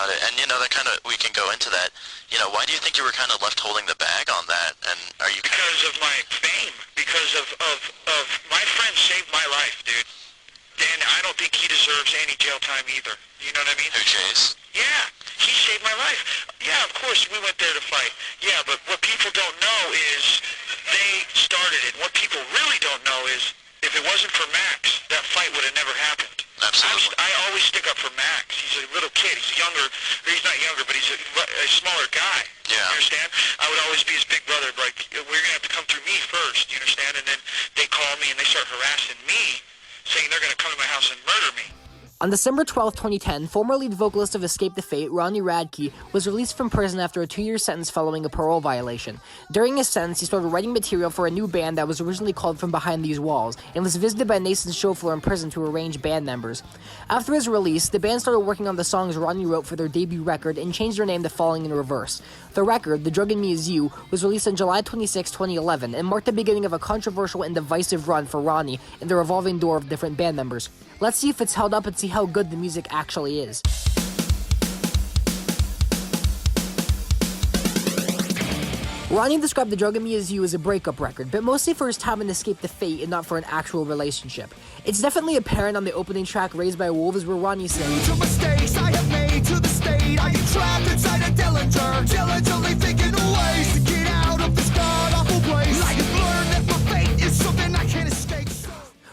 about it. And, that kind of, we can go into that. Why do you think you were kind of left holding the bag on that? And are you... Because of my fame. Because of my friend saved my life, dude. And I don't think he deserves any jail time either. You know what I mean? Who, Chase? Yeah, he saved my life. Yeah, of course, we went there to fight. Yeah, but what people don't know is they started it. What people really don't know is if it wasn't for Max, that fight would have never happened. Absolutely. I always stick up for Max. He's a little kid. He's younger. Or he's not younger, but he's a smaller guy. Yeah. You understand? I would always be his big brother. Like, we're going to have to come through me first. You understand? And then they call me and they start harassing me, saying they're going to come to my house and murder me. On December 12, 2010, former lead vocalist of Escape the Fate, Ronnie Radke, was released from prison after a 2-year sentence following a parole violation. During his sentence, he started writing material for a new band that was originally called From Behind These Walls, and was visited by Nathan Schoeffler in prison to arrange band members. After his release, the band started working on the songs Ronnie wrote for their debut record and changed their name to Falling in Reverse. The record, The Drug in Me Is You, was released on July 26, 2011, and marked the beginning of a controversial and divisive run for Ronnie and the revolving door of different band members. Let's see if it's held up and see how good the music actually is. Ronnie described The Drug in Me Is You as a breakup record, but mostly for his time in Escape the Fate and not for an actual relationship. It's definitely apparent on the opening track, Raised by Wolves, where Ronnie sings, "To mistakes I have made to the state, I am trapped inside a Dillinger, diligently thinking of ways to get out of this god-awful place. I have learned that my fate is something I can't escape."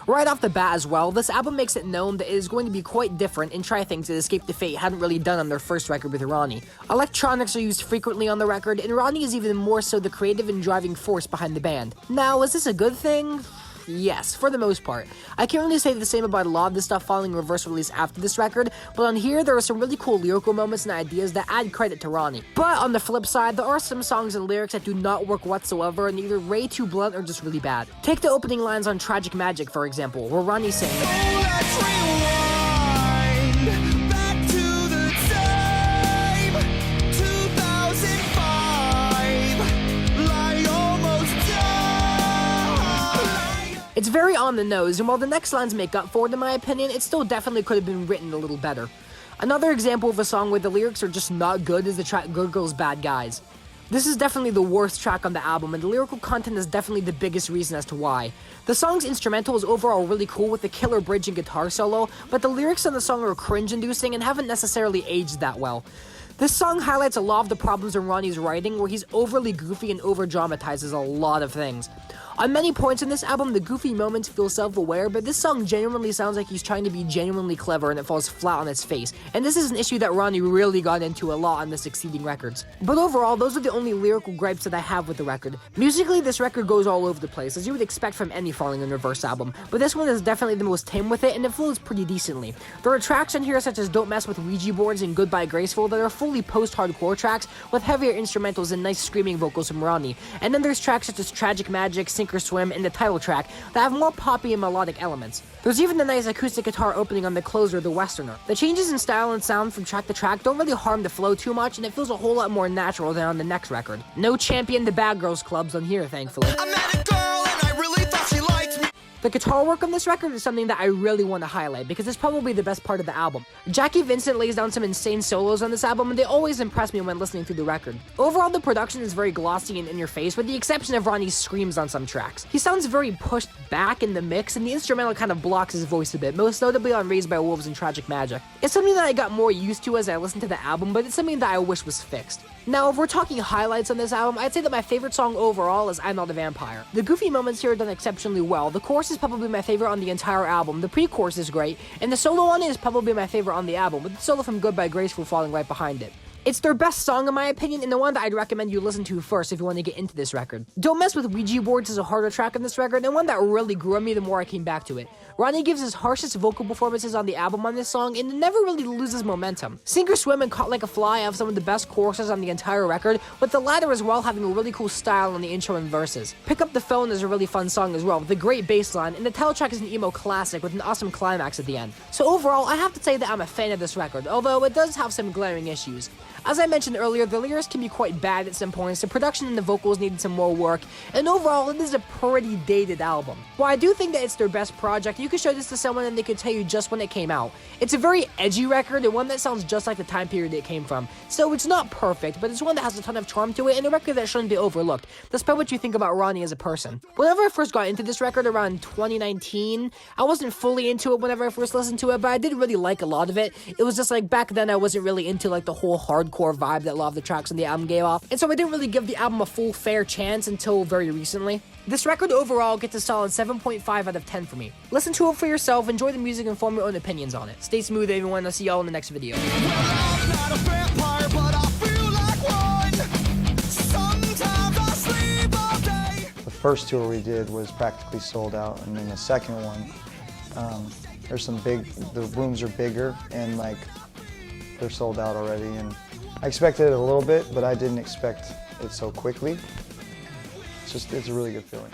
Right off the bat as well, this album makes it known that it is going to be quite different and try things that Escape the Fate hadn't really done on their first record with Ronnie. Electronics are used frequently on the record, and Ronnie is even more so the creative and driving force behind the band. Now, is this a good thing? Yes, for the most part. I can't really say the same about a lot of the stuff following Reverse release after this record, but on here there are some really cool lyrical moments and ideas that add credit to Ronnie. But on the flip side, there are some songs and lyrics that do not work whatsoever and either way too blunt or just really bad. Take the opening lines on Tragic Magic, for example, where Ronnie sings, "Oh, let's rewind back to the time 2005. I almost died." It's very on the nose, and while the next lines make up for it in my opinion, it still definitely could have been written a little better. Another example of a song where the lyrics are just not good is the track Good Girls Bad Guys. This is definitely the worst track on the album, and the lyrical content is definitely the biggest reason as to why. The song's instrumental is overall really cool with the killer bridge and guitar solo, but the lyrics on the song are cringe-inducing and haven't necessarily aged that well. This song highlights a lot of the problems in Ronnie's writing, where he's overly goofy and over-dramatizes a lot of things. On many points in this album, the goofy moments feel self-aware, but this song genuinely sounds like he's trying to be genuinely clever and it falls flat on its face. And this is an issue that Ronnie really got into a lot on the succeeding records. But overall, those are the only lyrical gripes that I have with the record. Musically, this record goes all over the place, as you would expect from any Falling in Reverse album, but this one is definitely the most tame with it, and it flows pretty decently. There are tracks on here such as Don't Mess with Ouija Boards and Goodbye Graceful that are fully post-hardcore tracks with heavier instrumentals and nice screaming vocals from Ronnie. And then there's tracks such as Tragic Magic, Sink or Swim, and the title track that have more poppy and melodic elements. There's even the nice acoustic guitar opening on the closer, The Westerner. The changes in style and sound from track to track don't really harm the flow too much, and it feels a whole lot more natural than on the next record. No Champion the Bad Girls clubs on here, thankfully. I met a girl and I really thought she liked me. The guitar work on this record is something that I really want to highlight because it's probably the best part of the album. Jackie Vincent lays down some insane solos on this album, and they always impress me when listening through the record. Overall, the production is very glossy and in your face, with the exception of Ronnie's screams on some tracks. He sounds very pushed back in the mix, and the instrumental kind of blocks his voice a bit, most notably on Raised by Wolves and Tragic Magic. It's something that I got more used to as I listened to the album, but it's something that I wish was fixed. Now, if we're talking highlights on this album, I'd say that my favorite song overall is I'm Not a Vampire. The goofy moments here are done exceptionally well. The chorus is probably my favorite on the entire album, the pre-chorus is great, and the solo on it is probably my favorite on the album, with the solo from Goodbye Graceful falling right behind it. It's their best song in my opinion, and the one that I'd recommend you listen to first if you want to get into this record. Don't Mess with Ouija Boards is a harder track on this record, and one that really grew on me the more I came back to it. Ronnie gives his harshest vocal performances on the album on this song, and it never really loses momentum. Sink or Swim and Caught Like a Fly have some of the best choruses on the entire record, with the latter as well having a really cool style on the intro and verses. Pick Up the Phone is a really fun song as well, with a great bass line, and the title track is an emo classic with an awesome climax at the end. So overall, I have to say that I'm a fan of this record, although it does have some glaring issues. As I mentioned earlier, the lyrics can be quite bad at some points, the production and the vocals needed some more work, and overall, it is a pretty dated album. While I do think that it's their best project, you could show this to someone and they could tell you just when it came out. It's a very edgy record, and one that sounds just like the time period it came from. So it's not perfect, but it's one that has a ton of charm to it, and a record that shouldn't be overlooked, despite what you think about Ronnie as a person. Whenever I first got into this record around 2019, I wasn't fully into it whenever I first listened to it, but I did really like a lot of it. It was just like, back then I wasn't really into like the whole hardcore vibe that a lot of the tracks on the album gave off, and so I didn't really give the album a full fair chance until very recently. This record overall gets a solid 7.5 out of 10 for me. Listen to it for yourself, enjoy the music, and form your own opinions on it. Stay smooth, everyone. I'll see y'all in the next video. Well, I'm not a vampire, but I feel like one. Sometimes I sleep all day. The first tour we did was practically sold out, and then the second one, the rooms are bigger, and like they're sold out already. And I expected it a little bit, but I didn't expect it so quickly. It's a really good feeling.